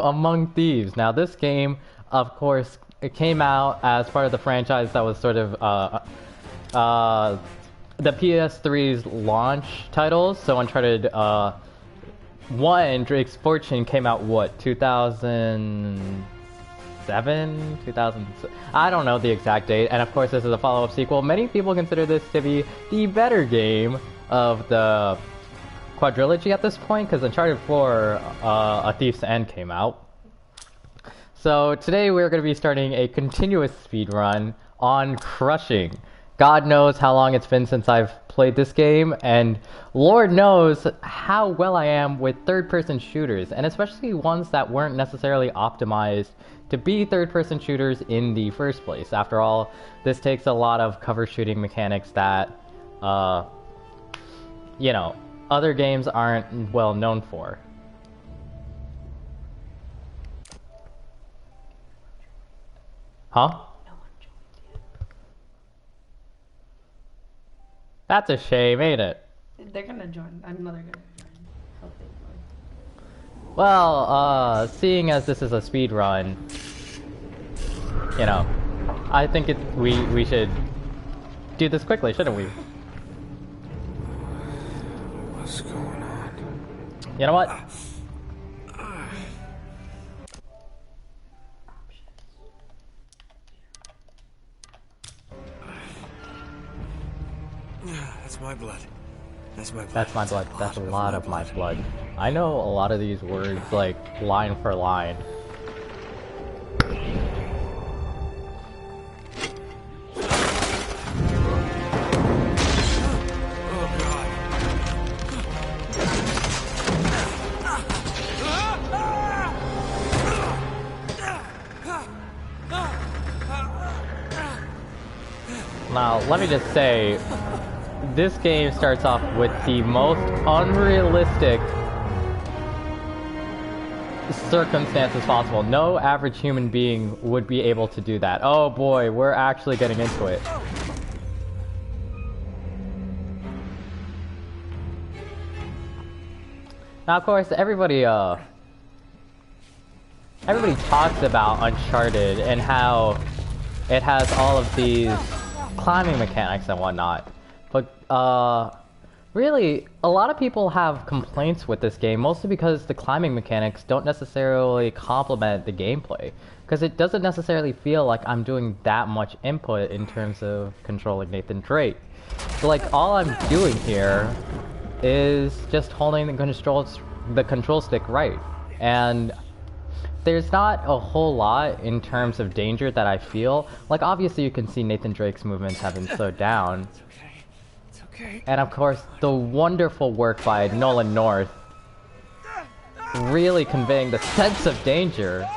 Among Thieves. Now, this game, of course, it came out as part of the franchise that was sort of the PS3's launch titles. So Uncharted 1, Drake's Fortune, came out what, 2007, 2000? I don't know the exact date. And of course, this is a follow-up sequel. Many people consider this to be the better game of the quadrilogy at this point, because Uncharted 4, A Thief's End came out. So today we're going to be starting a continuous speedrun on Crushing. God knows how long it's been since I've played this game, and Lord knows how well I am with third-person shooters, and especially ones that weren't necessarily optimized to be third-person shooters in the first place. After all, this takes a lot of cover shooting mechanics that, you know, other games aren't well known for. Huh? That's a shame, ain't it? They're gonna join. I know they're gonna join. Hopefully. Well, seeing as this is a speed run, you know, I think we should do this quickly, shouldn't we? What's going on? You know what? That's my blood. That's my blood. That's my blood. That's a lot of my blood. I know a lot of these words, like, line for line. Now, let me just say, this game starts off with the most unrealistic circumstances possible. No average human being would be able to do that. Oh boy, we're actually getting into it. Now, of course, everybody talks about Uncharted and how it has all of these climbing mechanics and whatnot, but really a lot of people have complaints with this game, mostly because the climbing mechanics don't necessarily complement the gameplay, because it doesn't necessarily feel like I'm doing that much input in terms of controlling Nathan Drake. So like all I'm doing here is just holding the control stick right, and there's not a whole lot in terms of danger that I feel. Like, obviously you can see Nathan Drake's movements have been slowed down. It's okay. It's okay. And of course, the wonderful work by Nolan North really conveying the sense of danger.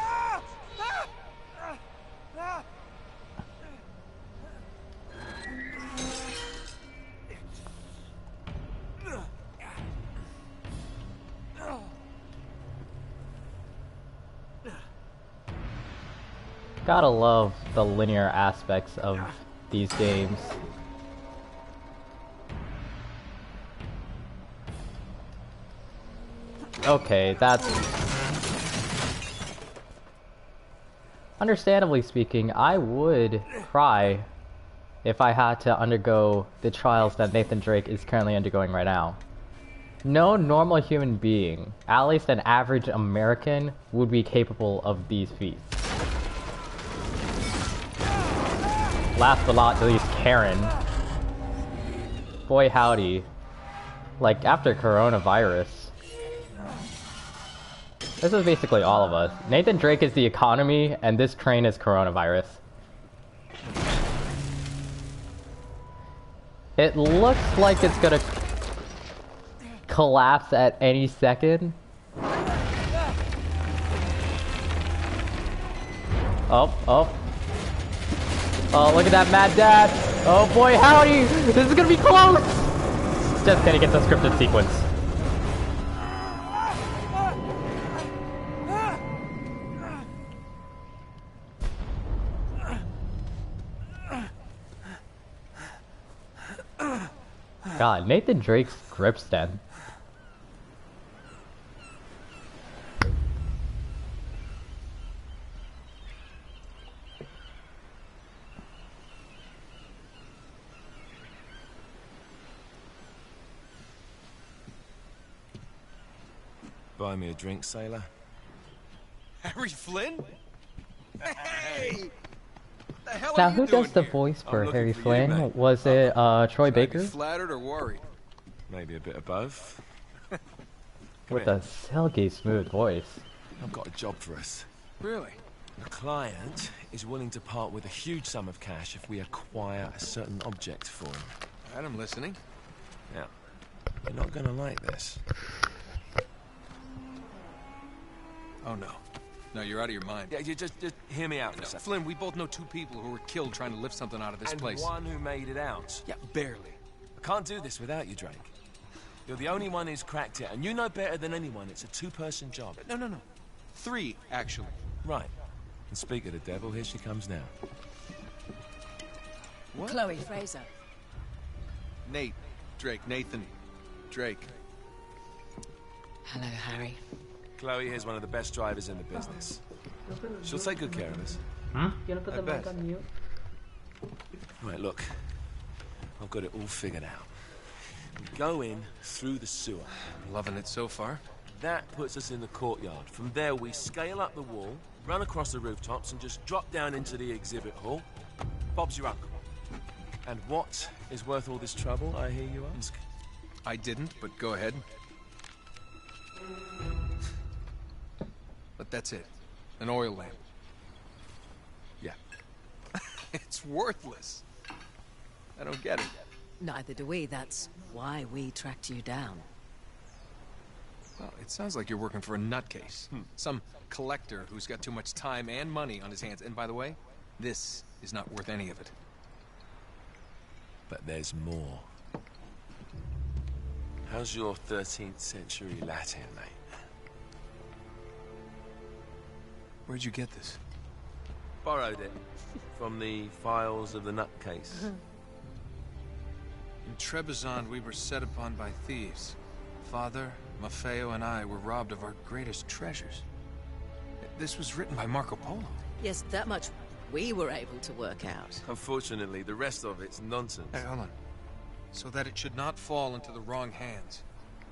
Gotta love the linear aspects of these games. Okay, that's... Understandably speaking, I would cry if I had to undergo the trials that Nathan Drake is currently undergoing right now. No normal human being, at least an average American, would be capable of these feats. Last but not least, Karen. Boy howdy. Like, after coronavirus. This is basically all of us. Nathan Drake is the economy, and this train is coronavirus. It looks like it's gonna collapse at any second. Oh. Oh, look at that Mad Dad! Oh boy, howdy! This is gonna be close! Just gonna get the scripted sequence. God, Nathan Drake's grip strength. buy me a drink, sailor? Harry Flynn? Hey! The hell Now, are you who doing does the here? voice I'm for looking Harry for you, Flynn? mate. Was it Troy Should I be Baker? flattered or worried? Maybe a bit of both. With here. a silky smooth voice. I've got a job for us. Really? The client is willing to part with a huge sum of cash if we acquire a certain object for him. Alright, I'm listening. Now, you're not gonna like this. Oh no. No, you're out of your mind. Yeah, you just hear me out for a second. Flynn, we both know 2 people who were killed trying to lift something out of this And place. one who made it out. Yeah, barely. I can't do this without you, Drake. You're the only one who's cracked it, and you know better than anyone it's a 2-person job. No. 3, actually. Right. And speak of the devil, here she comes now. What? Chloe Fraser. Nate. Drake. Nathan. Drake. Hello, Harry. Chloe here's one of the best drivers in the business. She'll take good care of us. You wanna put I the mic bet. on mute? Right, look. I've got it all figured out. We go in through the sewer. Loving it so far. That puts us in the courtyard. From there, we scale up the wall, run across the rooftops, and just drop down into the exhibit hall. Bob's your uncle. And what is worth all this trouble, I hear you ask? I didn't, but go ahead. But that's it. An oil lamp. Yeah. It's worthless. I don't get it. Neither do we. That's why we tracked you down. Well, it sounds like you're working for a nutcase. Some collector who's got too much time and money on his hands. And by the way, this is not worth any of it. But there's more. How's your 13th century Latin, mate? Where'd you get this? Borrowed it from the files of the nutcase. In Trebizond, we were set upon by thieves. Father, Maffeo, and I were robbed of our greatest treasures. This was written by Marco Polo. Yes, that much we were able to work out. Unfortunately, the rest of it's nonsense. Hey, hold on. So that it should not fall into the wrong hands,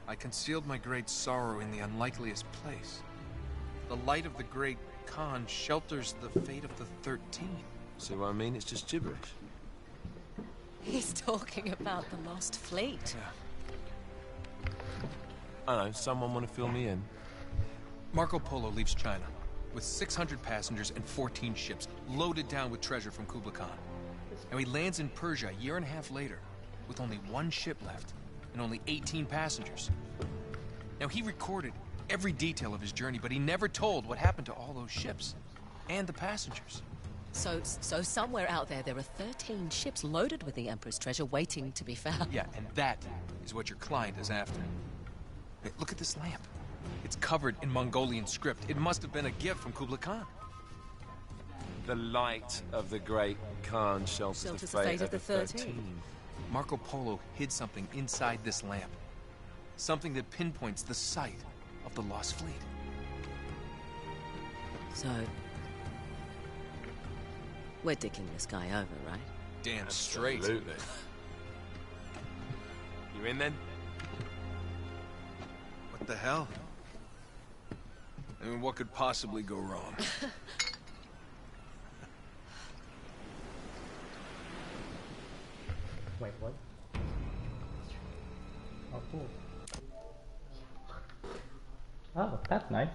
I concealed my great sorrow in the unlikeliest place. The light of the great Khan shelters the fate of the 13. See what I mean? It's just gibberish. He's talking about the lost fleet. Yeah. I know, someone want to fill me in? Marco Polo leaves China with 600 passengers and 14 ships loaded down with treasure from Kublai Khan. And he lands in Persia a year and a half later with only 1 ship left and only 18 passengers. Now, he recorded every detail of his journey, but he never told what happened to all those ships and the passengers. So somewhere out there are 13 ships loaded with the Emperor's treasure waiting to be found. Yeah, and that is what your client is after. Hey, look at this lamp. It's covered in Mongolian script. It must have been a gift from Kublai Khan. The light of the great Khan shelters the fate of the 13. Marco Polo hid something inside this lamp. Something that pinpoints the site of the lost fleet. So we're dicking this guy over, right? Damn straight. Absolutely. You in then? What the hell? I mean, what could possibly go wrong? Wait, what? Oh, cool. Oh, that's nice.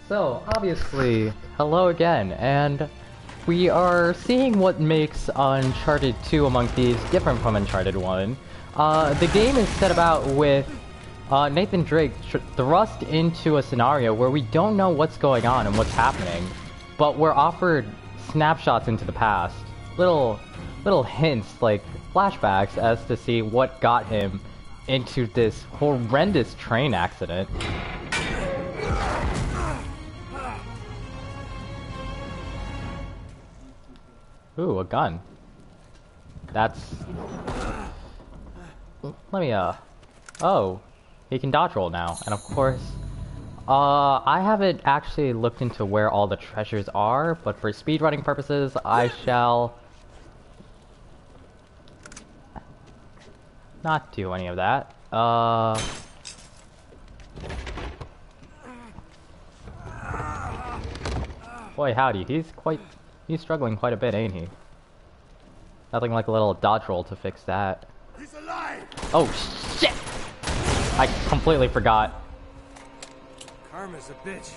So, obviously, hello again, and we are seeing what makes Uncharted 2 Among Thieves different from Uncharted 1. The game is set about with Nathan Drake thrust into a scenario where we don't know what's going on and what's happening, but we're offered snapshots into the past, little hints like flashbacks as to see what got him into this horrendous train accident. Ooh, a gun. That's... Let me, oh. He can dodge roll now. And of course, I haven't actually looked into where all the treasures are, but for speedrunning purposes, I shall not do any of that. Boy howdy, he's struggling quite a bit, ain't he? Nothing like a little dodge roll to fix that. He's alive! Oh shit! I completely forgot. Karma's a bitch.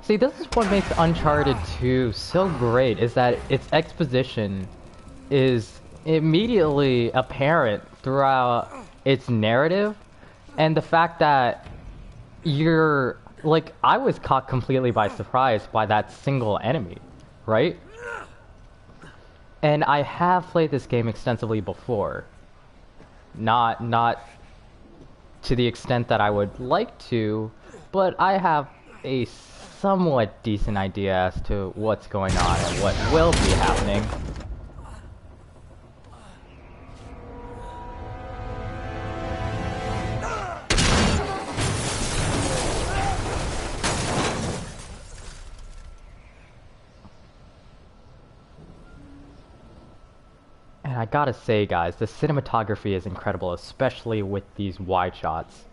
See, this is what makes Uncharted 2 so great, is that its exposition is immediately apparent throughout its narrative, and the fact that you're, like, I was caught completely by surprise by that single enemy, right? And I have played this game extensively before. Not to the extent that I would like to, but I have a somewhat decent idea as to what's going on and what will be happening. And I gotta say, guys, the cinematography is incredible, especially with these wide shots.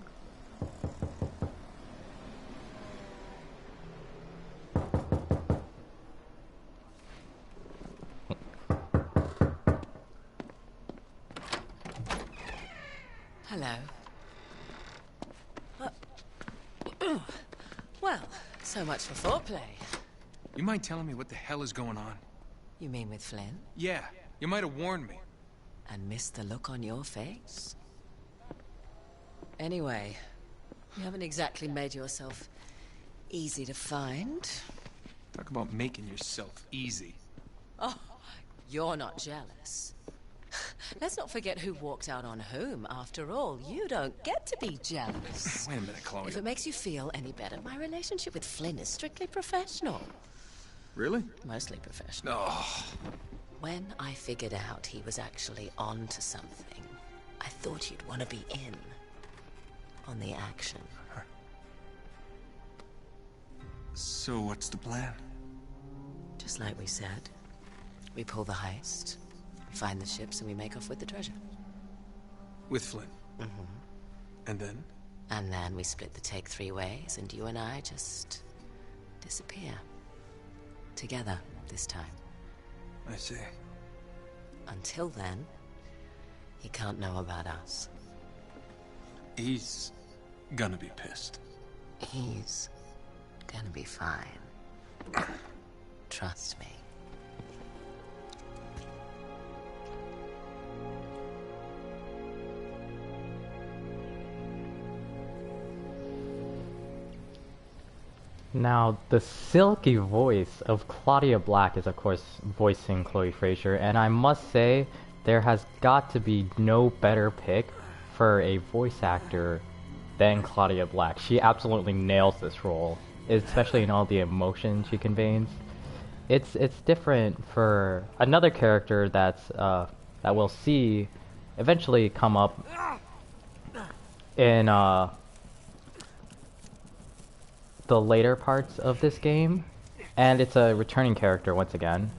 Hello. Well, so much for foreplay. You mind telling me what the hell is going on? You mean with Flynn? Yeah, you might have warned me. And missed the look on your face? Anyway, you haven't exactly made yourself easy to find. Talk about making yourself easy. Oh, you're not jealous. Let's not forget who walked out on whom. After all, you don't get to be jealous. Wait a minute, Chloe. If it makes you feel any better, my relationship with Flynn is strictly professional. Really? Mostly professional. Oh. When I figured out he was actually on to something, I thought you'd want to be in on the action. So what's the plan? Just like we said, we pull the heist, find the ships, and we make off with the treasure. With Flynn? Mm-hmm. And then? And then we split the take 3 ways, and you and I just disappear. Together, this time. I see. Until then, he can't know about us. He's gonna be pissed. He's gonna be fine. Trust me. Now, the silky voice of Claudia Black is, of course, voicing Chloe Fraser, and I must say, there has got to be no better pick for a voice actor than Claudia Black. She absolutely nails this role, especially in all the emotion she conveys. It's different for another character that's that we'll see eventually come up in the later parts of this game, and it's a returning character once again.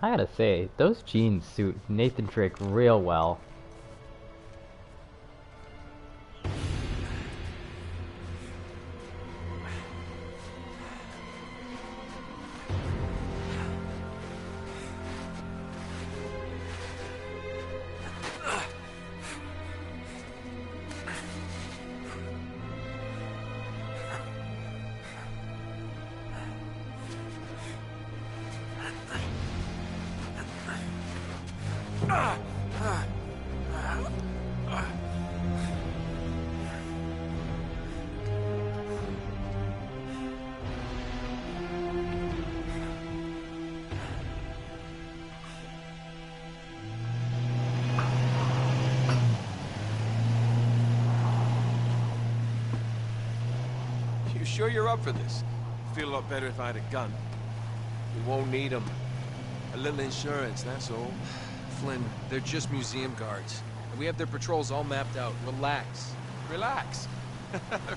I gotta say, those jeans suit Nathan Drake real well. sure you're up for this? Feel a lot better if I had a gun. We won't need them. A little insurance, that's all. Flynn, they're just museum guards. And we have their patrols all mapped out. Relax. Relax.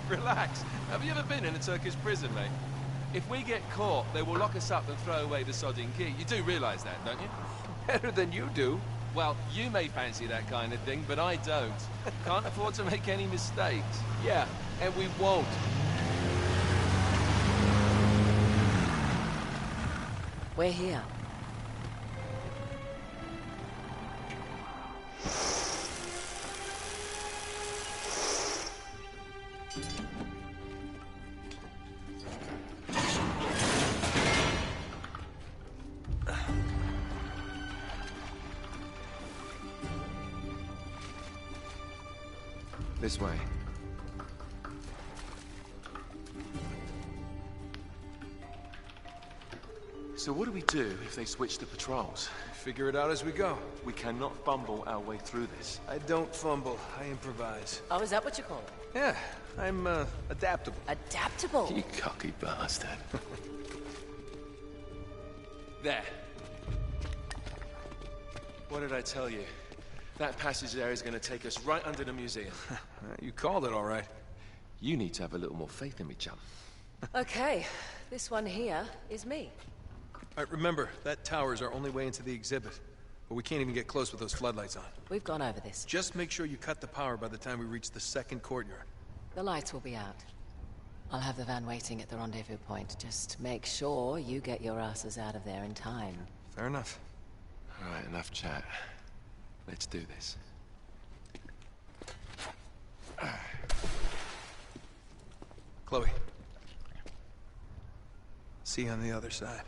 Relax. Have you ever been in a Turkish prison, mate? If we get caught, they will lock us up and throw away the sodding key. You do realise that, don't you? Better than you do. Well, you may fancy that kind of thing, but I don't. Can't afford to make any mistakes. Yeah, and we won't. We're here. This way. So what do we do if they switch the patrols? Figure it out as we go. We cannot fumble our way through this. I don't fumble, I improvise. Oh, is that what you call it? Yeah, I'm, adaptable. Adaptable? You cocky bastard. There. What did I tell you? That passage there is going to take us right under the museum. You called it all right. You need to have a little more faith in me, chum. Okay, this one here is me. All right, remember, that tower is our only way into the exhibit. But we can't even get close with those floodlights on. We've gone over this. Just make sure you cut the power by the time we reach the second courtyard. The lights will be out. I'll have the van waiting at the rendezvous point. Just make sure you get your asses out of there in time. Fair enough. All right, enough chat. Let's do this. Chloe. See you on the other side.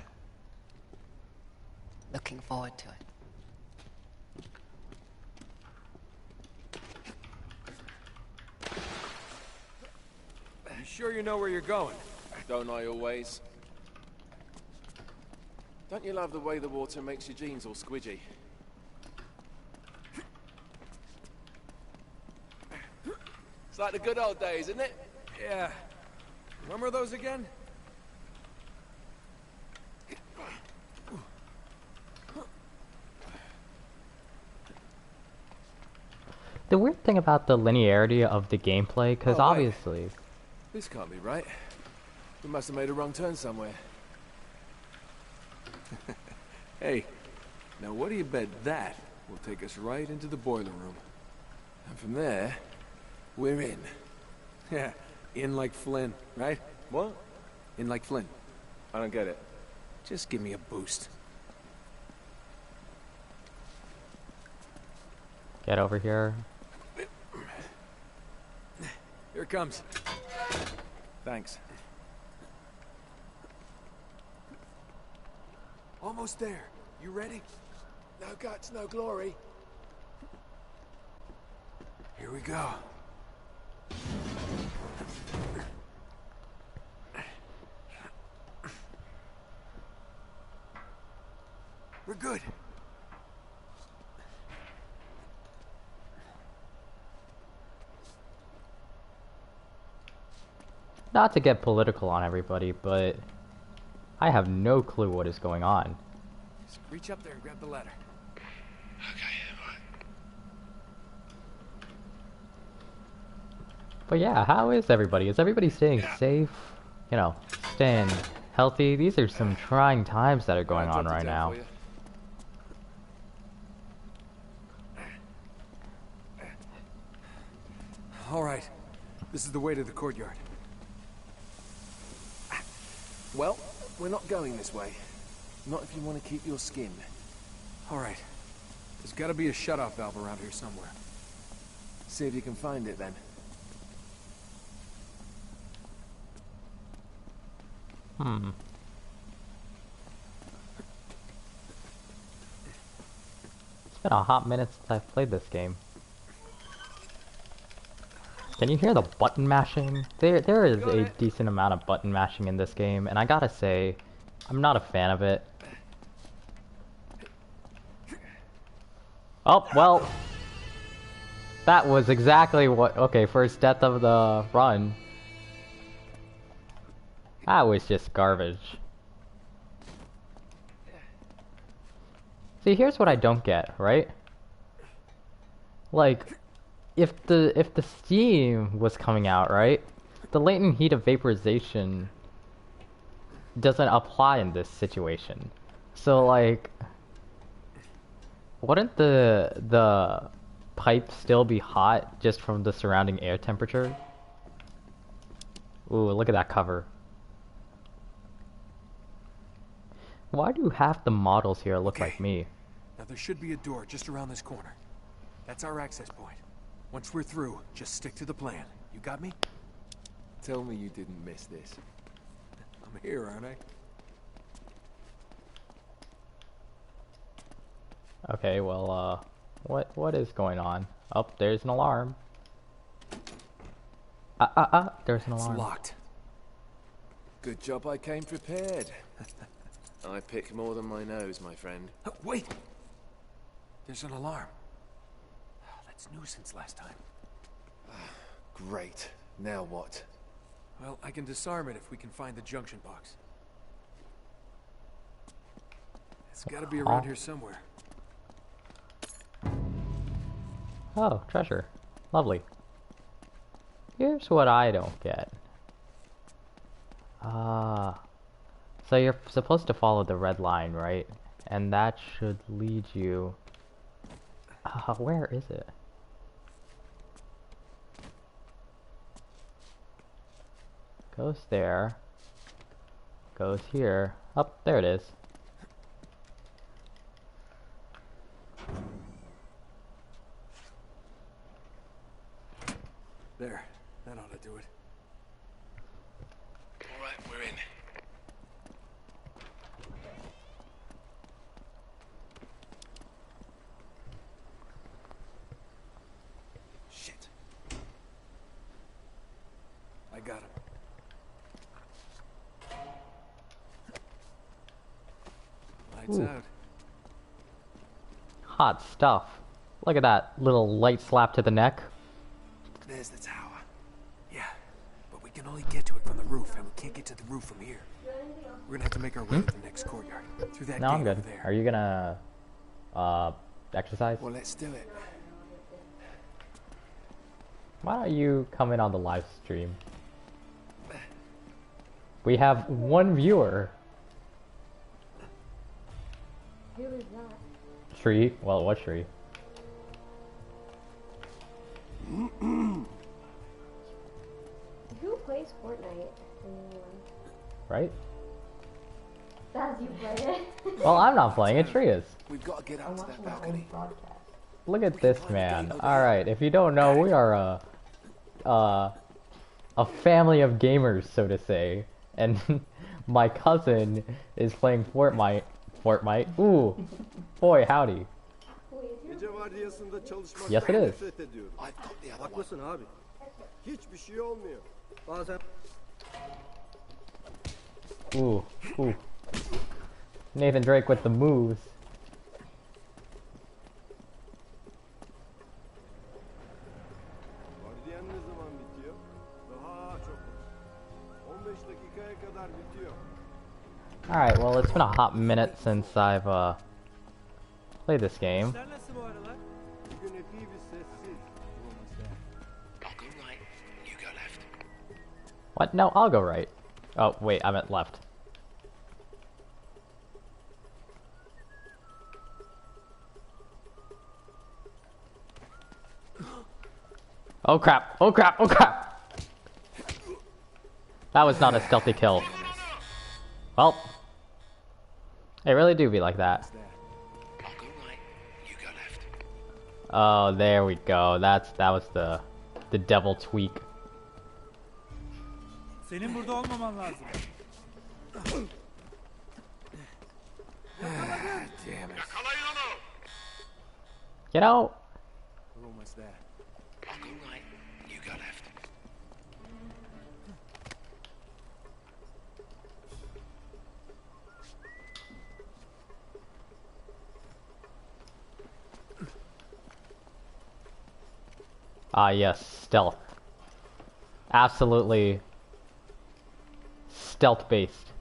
Looking forward to it. You sure you know where you're going? Don't I always? Don't you love the way the water makes your jeans all squidgy? It's like the good old days, isn't it? Yeah. Remember those again? The weird thing about the linearity of the gameplay, because Oh, wait. obviously... This can't be right. We must have made a wrong turn somewhere. Hey, now what do you bet that will take us right into the boiler room? And from there, we're in. Yeah, in like Flynn, right? What? In like Flynn. I don't get it. Just give me a boost. Get over here. Here it comes. Thanks. Almost there. You ready? No guts, no glory. Here we go. We're good. Not to get political on everybody, but I have no clue what is going on. Just reach up there and grab the ladder. But yeah, how is everybody? Is everybody staying safe? You know, staying healthy? These are some trying times that are going on right now. All right. This is the way to the courtyard. Well, we're not going this way. Not if you want to keep your skin. All right. There's got to be a shut-off valve around here somewhere. See if you can find it then. It's been a hot minute since I've played this game. Can you hear the button mashing? There is a decent amount of button mashing in this game, and I gotta say, I'm not a fan of it. Oh, well. That was exactly what... Okay, first death of the run. That was just garbage. See, here's what I don't get, right? Like, if the steam was coming out, right? The latent heat of vaporization doesn't apply in this situation. So like, wouldn't the pipe still be hot just from the surrounding air temperature? Ooh, look at that cover. Why do half the models here look like me? Now there should be a door just around this corner. That's our access point. Once we're through, just stick to the plan. You got me? Tell me you didn't miss this. I'm here, aren't I? Okay, well, what is going on? Oh, there's an alarm. There's an alarm. It's locked. Good job I came prepared. I pick more than my nose, my friend. Oh, wait! There's an alarm. That's new since last time. Great. Now what? Well, I can disarm it if we can find the junction box. It's gotta be around here somewhere. Oh, treasure. Lovely. Here's what I don't get. So you're supposed to follow the red line, right? And that should lead you... where is it? Goes there. Goes here. Oh, there it is. There. That ought to do it. Alright, we're in. Shit. I got him. Lights Ooh. out. Hot stuff. Look at that little light slap to the neck. There's the tower. Yeah, but we can only get to it from the roof, and we can't get to the roof from here. We're gonna have to make our way to the next courtyard. Through that No, gate I'm good. over there. Are you gonna, exercise? Well, let's do it. Why don't you come in on the live stream? We have one viewer. Who is that? Tree? Well, what tree? Who plays Fortnite? Right? That's you play it. Well, I'm not playing it, Tree is. We've got to get out to that balcony. Look at this man. Alright, if you don't know, we are a family of gamers, so to say. And my cousin is playing Fortnite. Ooh, boy, howdy. Gece vardiyasında çalışmak Yes, it is. nefret ediyorum. I've got the other one. Haklısın abi. Hiçbir şey olmuyor. Bazen Ooh. Nathan Drake with the moves. vardiyan ne zaman bitiyor? Daha çok. 15 dakikaya kadar bitiyor. Alright, well, it's been a hot minute since I've played this game. Bugün epey bir sessiz. I'll go right, you go left. What? No, I'll go right. Oh, wait, I meant left. Oh crap, oh crap, oh crap! That was not a stealthy kill. Well, they really do be like that. I'll go right, you go left. Oh, there we go. That was the devil tweak. Senin burada olmaman lazım. Damn it. You know, We're almost there. I'll go right, you go left. ah yes, stealth. Absolutely stealth based.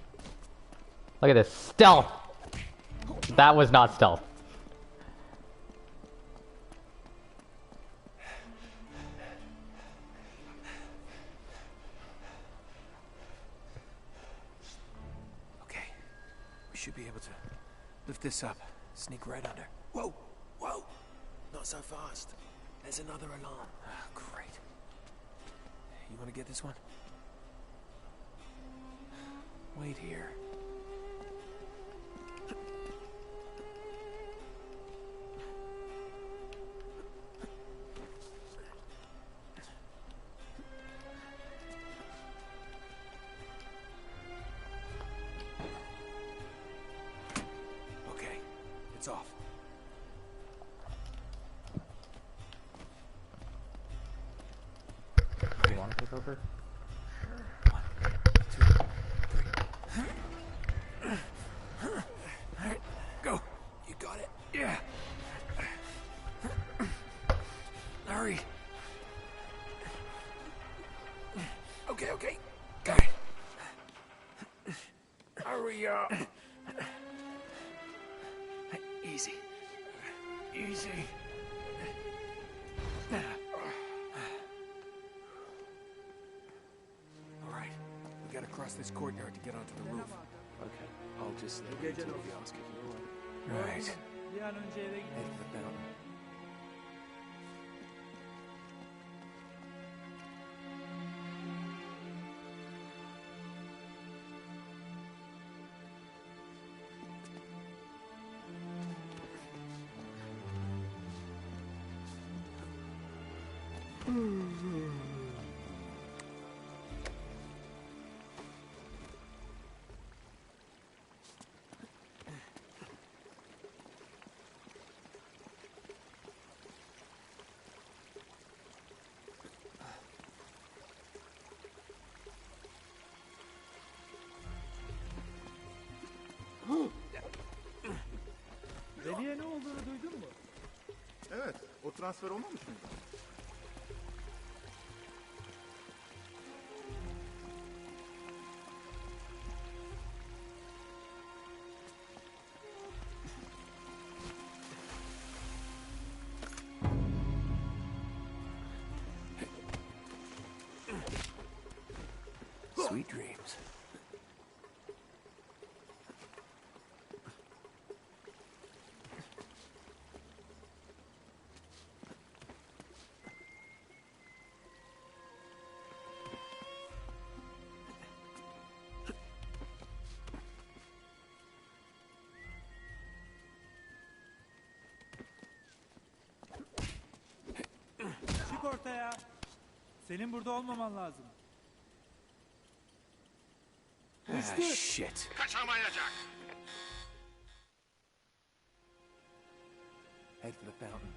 Look at this. Stealth! That was not stealth. Okay. We should be able to lift this up. Sneak right under. Whoa! Whoa! Not so fast. There's another alarm. Oh, great. You want to get this one? Wait here. Okay, it's off. Do you want to take over? One, two, three. All right, go. You got it. Yeah. Hurry. Okay, okay. Got it. Hurry up. Easy. Easy. All right. We gotta cross this courtyard to get onto the roof. Okay, I'll just leave it to the ask if you want. Right. Bir an önce eve git. Head for the fountain. Deliye ne olduğunu duydun mu? Evet, o transfer olmamış mıydı? Sweet dreams. Çık ortaya. Senin burada olmaman lazım. Ah, shit. Kaçamayacak. Head for the fountain.